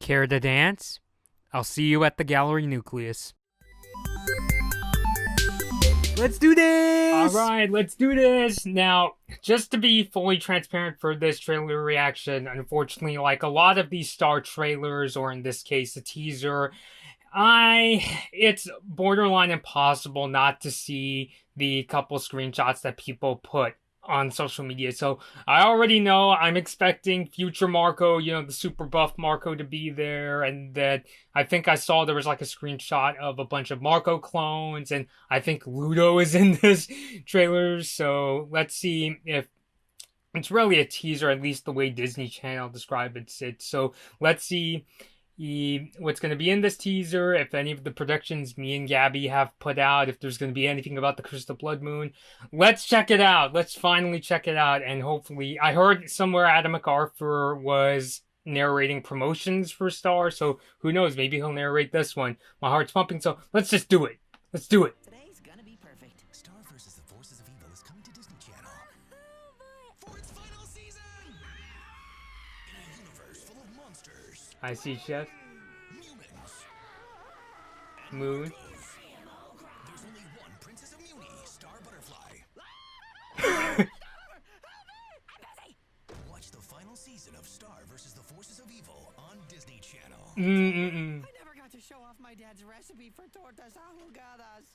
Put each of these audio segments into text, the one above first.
Care to dance? I'll see you at the gallery nucleus. Let's do this! Alright, let's do this! Now, just to be fully transparent for this trailer reaction, unfortunately, like a lot of these Star trailers, or in this case, a teaser, it's borderline impossible not to see the couple screenshots that people put on social media. So I already know I'm expecting future Marco, the super buff Marco to be there, and that I think I saw there was like a screenshot of a bunch of Marco clones, and I think Ludo is in this trailer. So let's see if it's really a teaser, at least the way Disney Channel described it. So let's see what's going to be in this teaser, if any of the predictions me and Gabby have put out, if there's going to be anything about the Crystal Blood Moon. Let's check it out. Let's finally check it out. And hopefully, I heard somewhere Adam MacArthur was narrating promotions for Star, so who knows, maybe he'll narrate this one. My heart's pumping, so let's just do it. Let's do it. Today's gonna be perfect. Star versus the Forces of Evil is coming to Disney Channel for its final season. In a universe full of monsters. I see, Chef. Humans. Moon. There's only one Princess of Muni, Star Butterfly. Watch the final season of Star versus the Forces of Evil on Disney Channel. I never got to show off my dad's recipe for tortas ahogadas.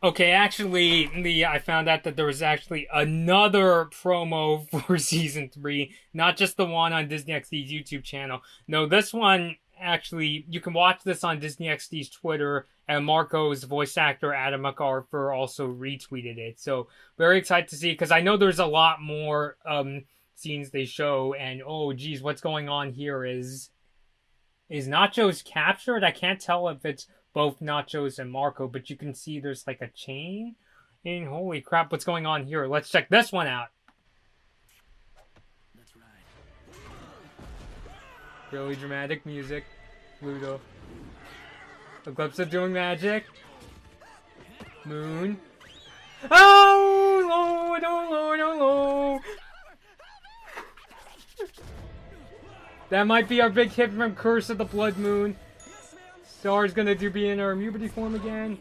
Okay, actually, I found out that there was actually another promo for Season 3, not just the one on Disney XD's YouTube channel. No, this one, actually, you can watch this on Disney XD's Twitter, and Marco's voice actor, Adam MacArthur, also retweeted it. So, very excited to see, because I know there's a lot more scenes they show, and oh geez, what's going on here is Nacho's captured? I can't tell if it's both Nachos and Marco, but you can see there's like a chain. And holy crap, what's going on here? Let's check this one out. Let's ride. Really dramatic music. Ludo. Eclipse doing magic. Moon. Oh Lord, oh Lord, oh Lord. That might be our big hit from Curse of the Blood Moon. Star's gonna be in her Mubity form again.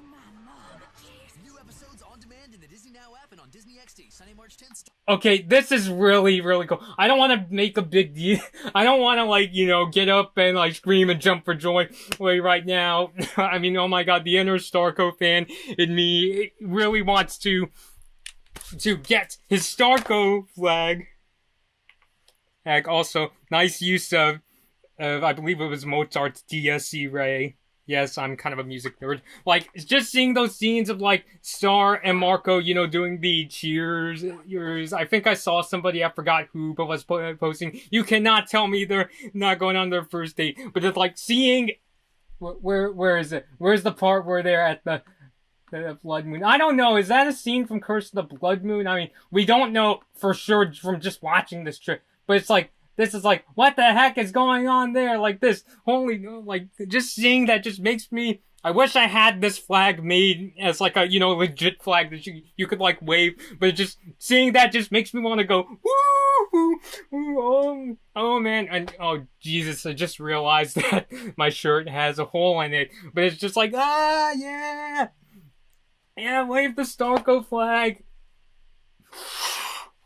New episodes on demand in the Disney Now app and on Disney XD, Sunday, March 10th. Okay, this is really, really cool. I don't want to make a big deal. I don't want to, get up and, scream and jump for joy right now. I mean, oh my god, the inner Starco fan in me really wants to get his Starco flag. Heck, also, nice use of I believe it was Mozart's DSC Ray. Yes, I'm kind of a music nerd. Just seeing those scenes of, Star and Marco, doing the cheers. I think I saw somebody, I forgot who, but was posting, you cannot tell me they're not going on their first date. But it's seeing, where is it? Where's the part where they're at the Blood Moon? I don't know. Is that a scene from Curse of the Blood Moon? I mean, we don't know for sure from just watching this trip. But it's this is what the heck is going on there? This, holy, just seeing that just makes me, I wish I had this flag made as a, legit flag that you could wave, but just seeing that just makes me want to go, woo, woo, oh man, and oh Jesus, I just realized that my shirt has a hole in it, but it's just yeah, wave the Starco flag.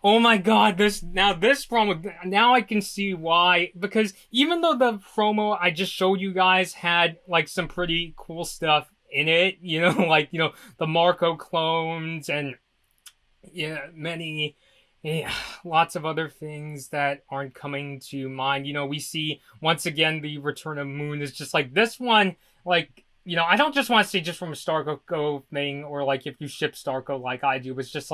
Oh my god, this promo, now I can see why, because even though the promo I just showed you guys had, some pretty cool stuff in it, the Marco clones and, lots of other things that aren't coming to mind. We see, once again, the Return of Moon is just this one, I don't just want to say just from a Starco thing, or if you ship Starco like I do, it's just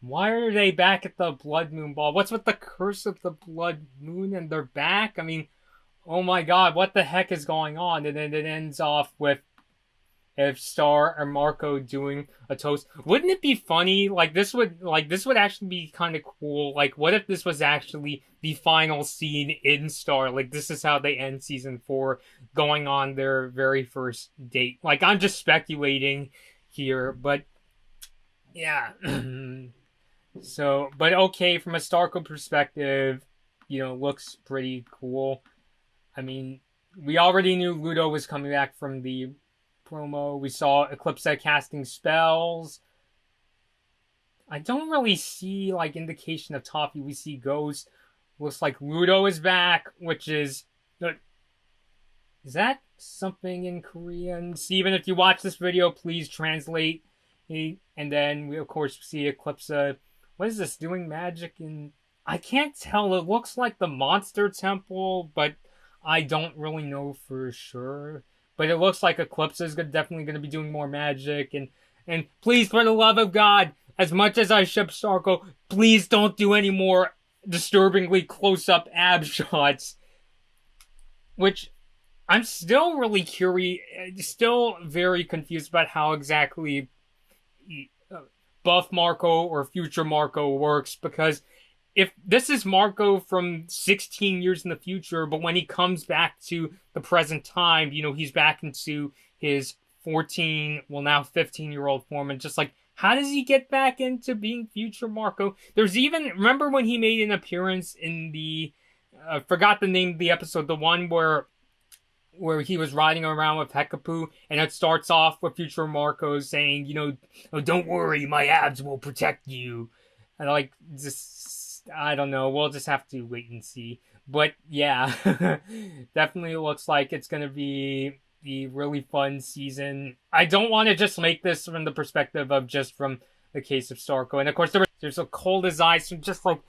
why are they back at the Blood Moon Ball? What's with the Curse of the Blood Moon and they're back? I mean, oh my god, what the heck is going on? And then it ends off with if Star and Marco doing a toast. Wouldn't it be funny? This would actually be kind of cool. What if this was actually the final scene in Star? This is how they end season 4, going on their very first date. I'm just speculating here, but yeah. So, but okay, from a Starco perspective, looks pretty cool. I mean, we already knew Ludo was coming back from the promo. We saw Eclipsa casting spells. I don't really see, like, indication of Toffee. We see Ghost. Looks like Ludo is back, which is... Is that something in Korean? Steven, if you watch this video, please translate. And then we, of course, see Eclipsa. What is this? Doing magic in... I can't tell. It looks like the Monster Temple, but I don't really know for sure. But it looks like Eclipsa is definitely going to be doing more magic. And please, for the love of God, as much as I ship Starko, please don't do any more disturbingly close-up ab shots. Which, I'm still really curious, still very confused about how exactly Buff Marco or Future Marco works, because if this is Marco from 16 years in the future, but when he comes back to the present time, you know, he's back into his 14, well now 15-year-old form, and just like, how does he get back into being Future Marco? There's even, remember when he made an appearance in the, forgot the name of the episode, the one where he was riding around with Hekapu, and it starts off with Future Marco saying, you know, oh, don't worry, my abs will protect you. And like, just, I don't know, we'll just have to wait and see. But yeah, definitely looks like it's gonna be the really fun season. I don't want to just make this from the perspective of just from the case of Starko. And of course, there's a Cold as Ice, so just like,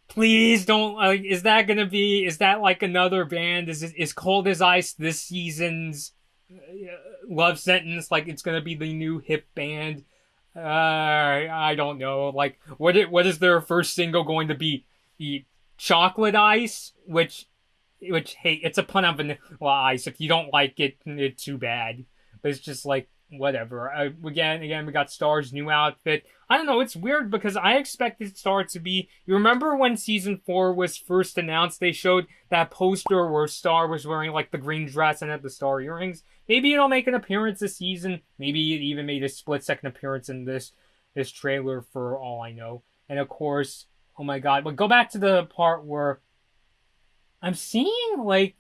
please don't, is that like another band? Is Cold as Ice this season's love sentence? Like, it's gonna be the new hip band? I don't know. Like, what is their first single going to be? The Chocolate Ice? Which, hey, it's a pun on Vanilla Ice. If you don't like it, it's too bad. But it's just like, whatever. Again, we got Star's new outfit. I don't know, it's weird because I expected Star to be... You remember when Season 4 was first announced, they showed that poster where Star was wearing, like, the green dress and had the star earrings? Maybe it'll make an appearance this season. Maybe it even made a split-second appearance in this trailer, for all I know. And of course, oh my god, but go back to the part where I'm seeing, like,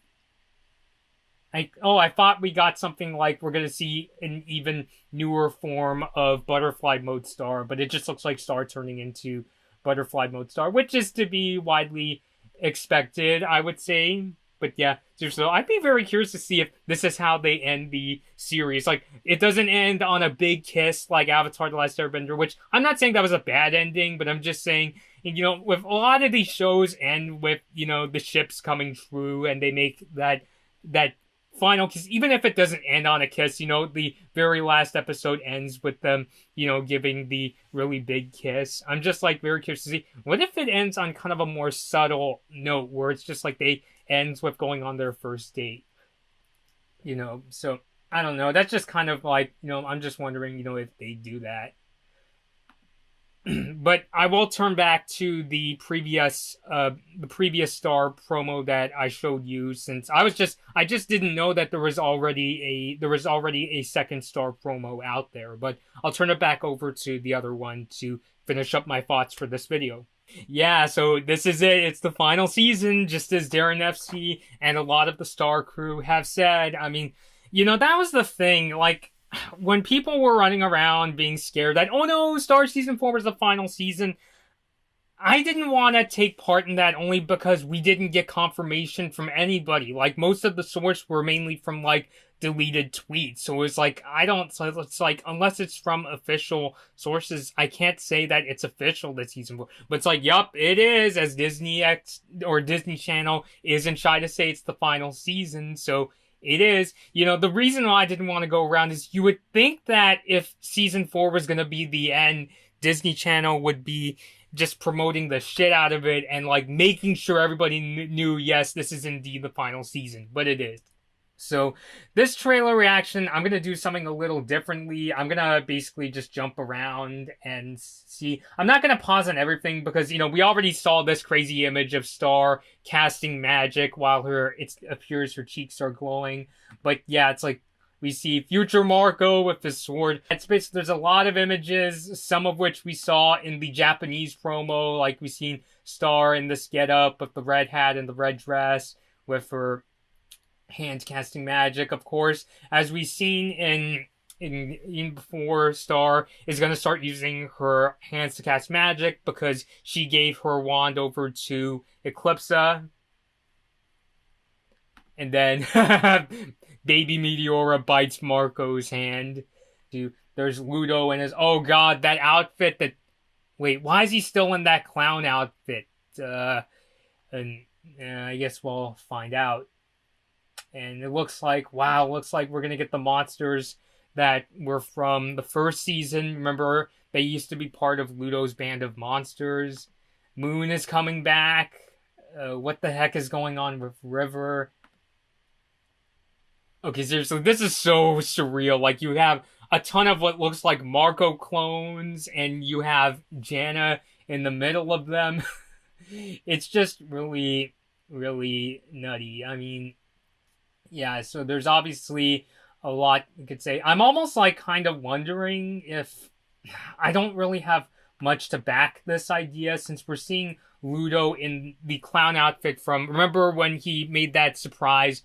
I thought we got something like we're gonna see an even newer form of Butterfly Mode Star, but it just looks like Star turning into Butterfly Mode Star, which is to be widely expected, I would say. But yeah, so I'd be very curious to see if this is how they end the series. Like, it doesn't end on a big kiss like Avatar: The Last Airbender, which I'm not saying that was a bad ending, but I'm just saying, you know, with a lot of these shows end with, you know, the ships coming true and they make that final kiss, even if it doesn't end on a kiss, you know, the very last episode ends with them, you know, giving the really big kiss. I'm just, like, very curious to see, what if it ends on kind of a more subtle note, where it's just, like, they ends with going on their first date, you know? So, I don't know, that's just kind of, like, you know, I'm just wondering, you know, if they do that. But I will turn back to the previous Star promo that I showed you, since I just didn't know that there was already a second Star promo out there. But I'll turn it back over to the other one to finish up my thoughts for this video. Yeah, so this is it. It's the final season, just as Darren FC and a lot of the Star crew have said. I mean, you know, that was the thing, like, when people were running around being scared that, oh no, Star Season 4 was the final season, I didn't want to take part in that, only because we didn't get confirmation from anybody. Like, most of the source were mainly from, like, deleted tweets. So it's like, it's like, unless it's from official sources, I can't say that it's official that Season 4. But it's like, yup, it is, as Disney Channel isn't shy to say it's the final season, so it is. You know, the reason why I didn't want to go around is you would think that if Season 4 was going to be the end, Disney Channel would be just promoting the shit out of it and, like, making sure everybody knew, yes, this is indeed the final season. But it is. So, this trailer reaction, I'm going to do something a little differently. I'm going to basically just jump around and see. I'm not going to pause on everything because, you know, we already saw this crazy image of Star casting magic while it appears her cheeks are glowing. But yeah, it's like, we see Future Marco with his sword. It's basically, there's a lot of images, some of which we saw in the Japanese promo. Like, we've seen Star in this getup with the red hat and the red dress with her hand casting magic, of course, as we've seen in before. Star is going to start using her hands to cast magic because she gave her wand over to Eclipsa. And then Baby Meteora bites Marco's hand. There's Ludo and his, oh god, that outfit that, wait, why is he still in that clown outfit? And I guess we'll find out. And it looks like, wow, looks like we're gonna get the monsters that were from the first season. Remember, they used to be part of Ludo's band of monsters. Moon is coming back. What the heck is going on with River? Okay, seriously, this is so surreal. Like, you have a ton of what looks like Marco clones, and you have Jana in the middle of them. It's just really, really nutty. I mean, yeah, so there's obviously a lot you could say. I'm almost like kind of wondering if I don't really have much to back this idea, since we're seeing Ludo in the clown outfit from, remember when he made that surprise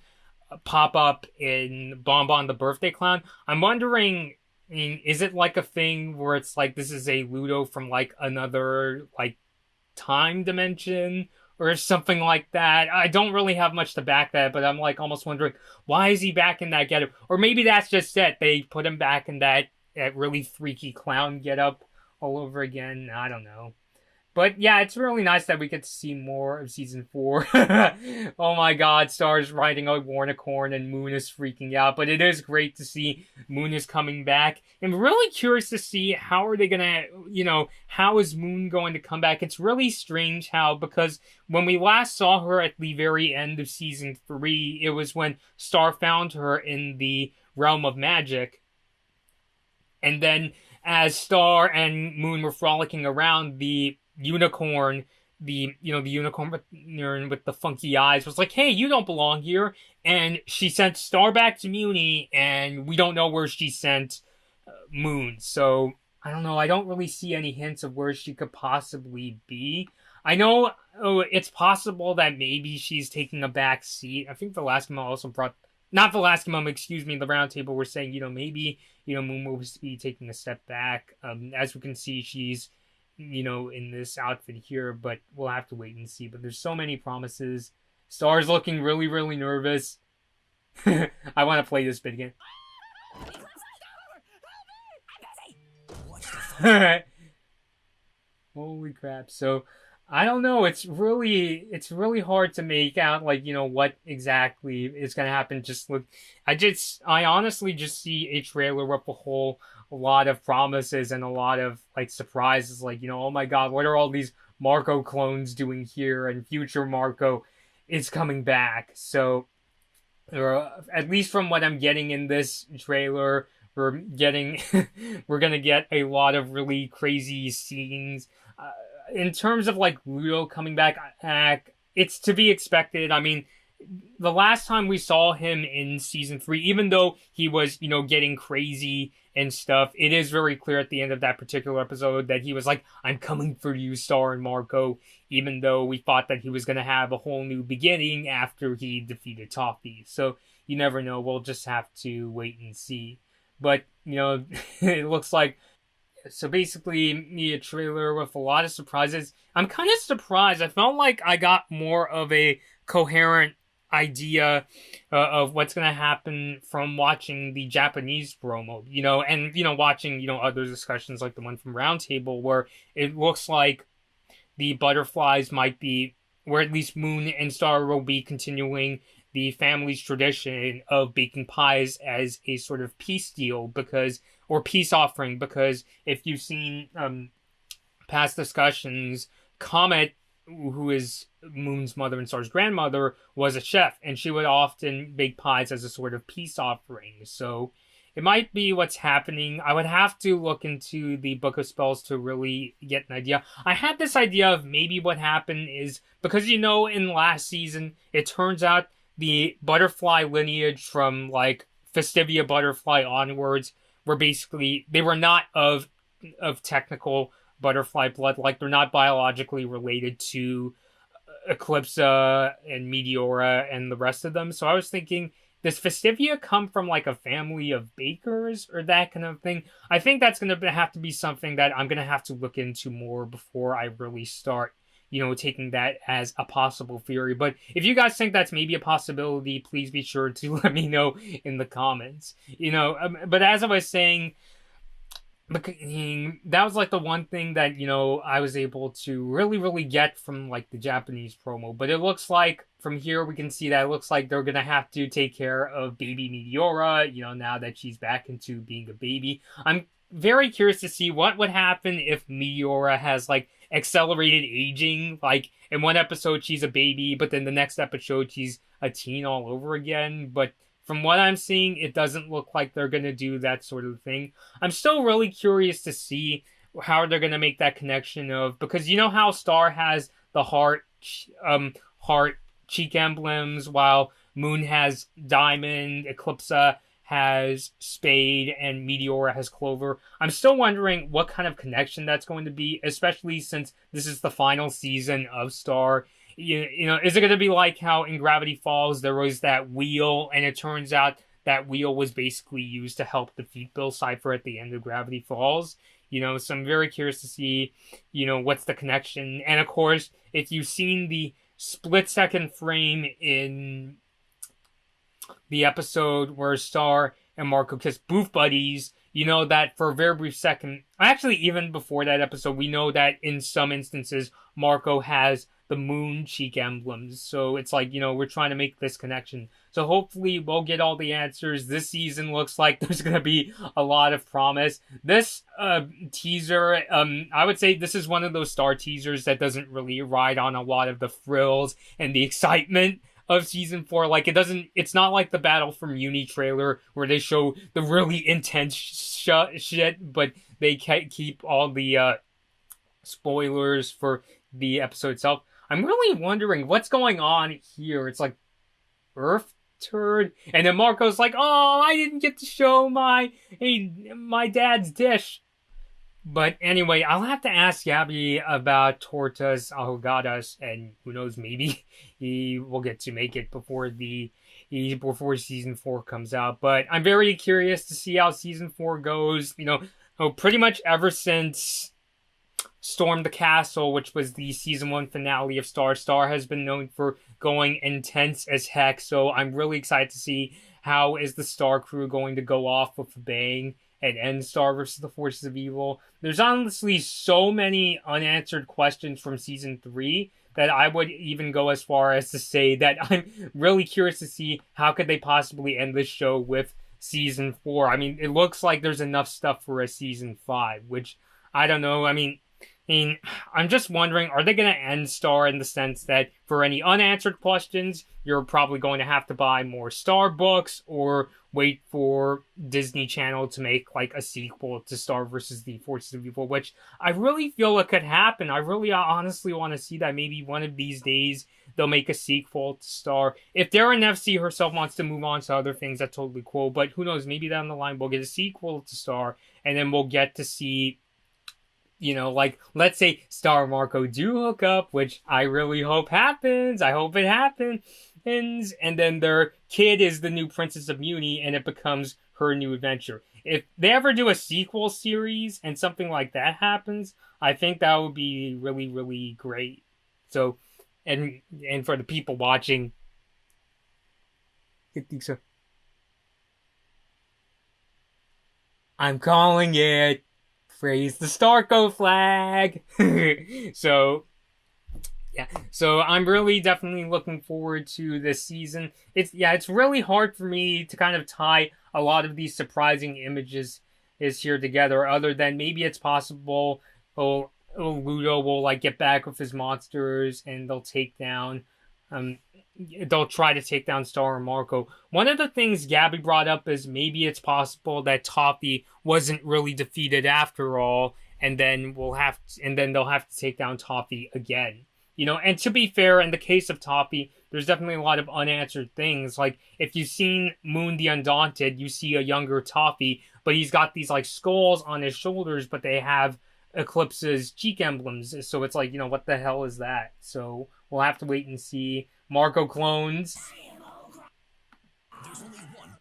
pop up in Bonbon the Birthday Clown? I'm wondering, I mean, is it like a thing where it's like this is a Ludo from like another like time dimension or something like that? I don't really have much to back that, but I'm like almost wondering, why is he back in that getup? Or maybe that's just it. They put him back in that really freaky clown getup all over again. I don't know. But yeah, it's really nice that we get to see more of season 4. Oh my god, Star's riding a Warnicorn and Moon is freaking out. But it is great to see Moon is coming back. I'm really curious to see how are they gonna, how is Moon going to come back? It's really strange how, because when we last saw her at the very end of season 3, it was when Star found her in the realm of magic. And then as Star and Moon were frolicking around, the unicorn, the unicorn with the funky eyes was like, hey, you don't belong here. And she sent Star back to Muni, and we don't know where she sent Moon. So, I don't know. I don't really see any hints of where she could possibly be. I know it's possible that maybe she's taking a back seat. I think the last month also brought, not the last month, excuse me, the round table were saying, maybe, Moon will be taking a step back. As we can see, she's in this outfit here, but we'll have to wait and see. But there's so many promises. Star's looking really, really nervous. I want to play this bit again. Holy crap. So, I don't know. It's really hard to make out, like, what exactly is going to happen. I honestly just see a trailer with a lot of promises and a lot of, like, surprises. Like, oh my god, what are all these Marco clones doing here? And future Marco is coming back. So, at least from what I'm getting in this trailer, we're gonna get a lot of really crazy scenes. In terms of, like, Ludo coming back, it's to be expected. I mean, the last time we saw him in season 3, even though he was, getting crazy and stuff, it is very clear at the end of that particular episode that he was like, I'm coming for you, Star and Marco, even though we thought that he was going to have a whole new beginning after he defeated Toffee. So, you never know. We'll just have to wait and see. But, it looks like, so basically, a trailer with a lot of surprises. I'm kind of surprised. I felt like I got more of a coherent idea of what's going to happen from watching the Japanese promo, and, watching, other discussions like the one from Roundtable, where it looks like the butterflies might be, where at least Moon and Star will be continuing the family's tradition of baking pies as a sort of peace deal, or peace offering, because if you've seen past discussions, Comet, who is Moon's mother and Star's grandmother, was a chef, and she would often bake pies as a sort of peace offering. So it might be what's happening. I would have to look into the Book of Spells to really get an idea. I had this idea of maybe what happened is, because in last season, it turns out the butterfly lineage from, like, Festivia butterfly onwards were basically, they were not of technical butterfly blood, like they're not biologically related to Eclipsa and Meteora and the rest of them. So I was thinking, does Festivia come from like a family of bakers or that kind of thing? I think that's going to have to be something that I'm going to have to look into more before I really start, taking that as a possible theory. But if you guys think that's maybe a possibility, please be sure to let me know in the comments. But as I was saying, that was like the one thing that I was able to really get from like the Japanese promo. But it looks like from here we can see that it looks like they're gonna have to take care of baby Meteora, now that she's back into being a baby. I'm very curious to see what would happen if Meteora has like accelerated aging. Like in one episode she's a baby, but then the next episode she's a teen all over again. But from what I'm seeing, it doesn't look like they're going to do that sort of thing. I'm still really curious to see how they're going to make that connection because you know how Star has the heart cheek emblems, while Moon has diamond, Eclipsa has spade, and Meteora has clover. I'm still wondering what kind of connection that's going to be, especially since this is the final season of Star. Is it going to be like how in Gravity Falls there was that wheel, and it turns out that wheel was basically used to help defeat Bill Cipher at the end of Gravity Falls? So I'm very curious to see, what's the connection. And of course, if you've seen the split-second frame in the episode where Star and Marco kiss booth buddies, that for a very brief second, actually even before that episode, we know that in some instances, Marco has the moon cheek emblems. So it's like, we're trying to make this connection. So hopefully we'll get all the answers. This season looks like there's going to be a lot of promise. This teaser, I would say this is one of those Star teasers that doesn't really ride on a lot of the thrills and the excitement of season 4. Like it's not like the Battle for Muni trailer where they show the really intense shit, but they keep all the spoilers for the episode itself. I'm really wondering what's going on here. It's like Earth turd, and then Marco's like, "Oh, I didn't get to show my dad's dish." But anyway, I'll have to ask Gabby about tortas ahogadas, and who knows, maybe he will get to make it before season 4 comes out. But I'm very curious to see how season 4 goes. Pretty much ever since Storm the Castle, which was the season 1 finale of Star. Star has been known for going intense as heck, so I'm really excited to see how is the Star crew going to go off with a bang and end Star versus the Forces of Evil. There's honestly so many unanswered questions from season 3 that I would even go as far as to say that I'm really curious to see how could they possibly end this show with season 4. I mean, it looks like there's enough stuff for a season 5, which I don't know. I mean, I'm just wondering, are they going to end Star in the sense that for any unanswered questions, you're probably going to have to buy more Star books or wait for Disney Channel to make like a sequel to Star versus the Forces of Evil, which I really feel it could happen. I really honestly want to see that maybe one of these days they'll make a sequel to Star. If Darren FC herself wants to move on to other things, that's totally cool. But who knows, maybe down the line we'll get a sequel to Star, and then we'll get to see, like, let's say Star and Marco do hook up, which I really hope happens. I hope it happens. And then their kid is the new Princess of Muni, and it becomes her new adventure. If they ever do a sequel series and something like that happens, I think that would be really, really great. So, and for the people watching, I think so. I'm calling it. Praise the Starco flag. So I'm really definitely looking forward to this season. It's really hard for me to kind of tie a lot of these surprising images here together, other than maybe it's possible Ludo will like get back with his monsters and they'll try to take down Star and Marco. One of the things Gabby brought up is maybe it's possible that Toffee wasn't really defeated after all, and then they'll have to take down Toffee again. And to be fair, in the case of Toffee, there's definitely a lot of unanswered things. Like, if you've seen Moon the Undaunted, you see a younger Toffee, but he's got these, like, skulls on his shoulders, but they have Eclipse's cheek emblems. So it's like, what the hell is that? So we'll have to wait and see. Marco clones. There's only one.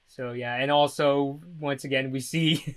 So yeah, and also, once again, we see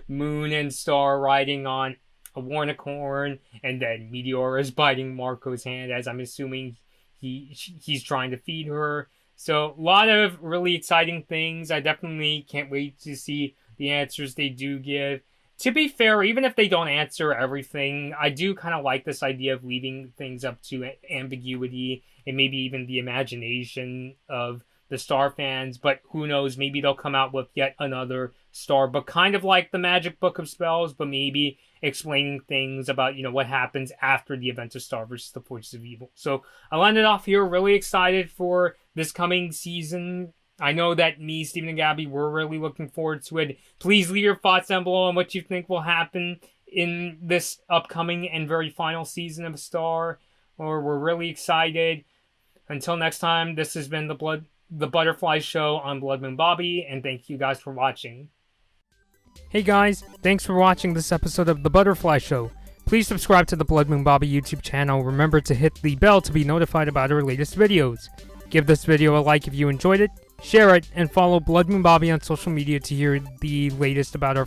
Moon and Star riding on a Warnicorn, and then Meteor is biting Marco's hand, as I'm assuming he's trying to feed her. So, a lot of really exciting things. I definitely can't wait to see the answers they do give. To be fair, even if they don't answer everything, I do kind of like this idea of leaving things up to ambiguity and maybe even the imagination of the Star fans. But who knows, maybe they'll come out with yet another Star book, kind of like the Magic Book of Spells, but maybe explaining things about, what happens after the event of Star versus the Forces of Evil. So I'll end it off here. Really excited for this coming season. I know that me, Stephen, and Gabby, we're really looking forward to it. Please leave your thoughts down below on what you think will happen in this upcoming and very final season of Star. We're really excited. Until next time, this has been the Butterfly Show on Blood Moon Bobby, and thank you guys for watching. Hey guys, thanks for watching this episode of The Butterfly Show. Please subscribe to the Blood Moon Bobby YouTube channel. Remember to hit the bell to be notified about our latest videos. Give this video a like if you enjoyed it, share it, and follow Blood Moon Bobby on social media to hear the latest about our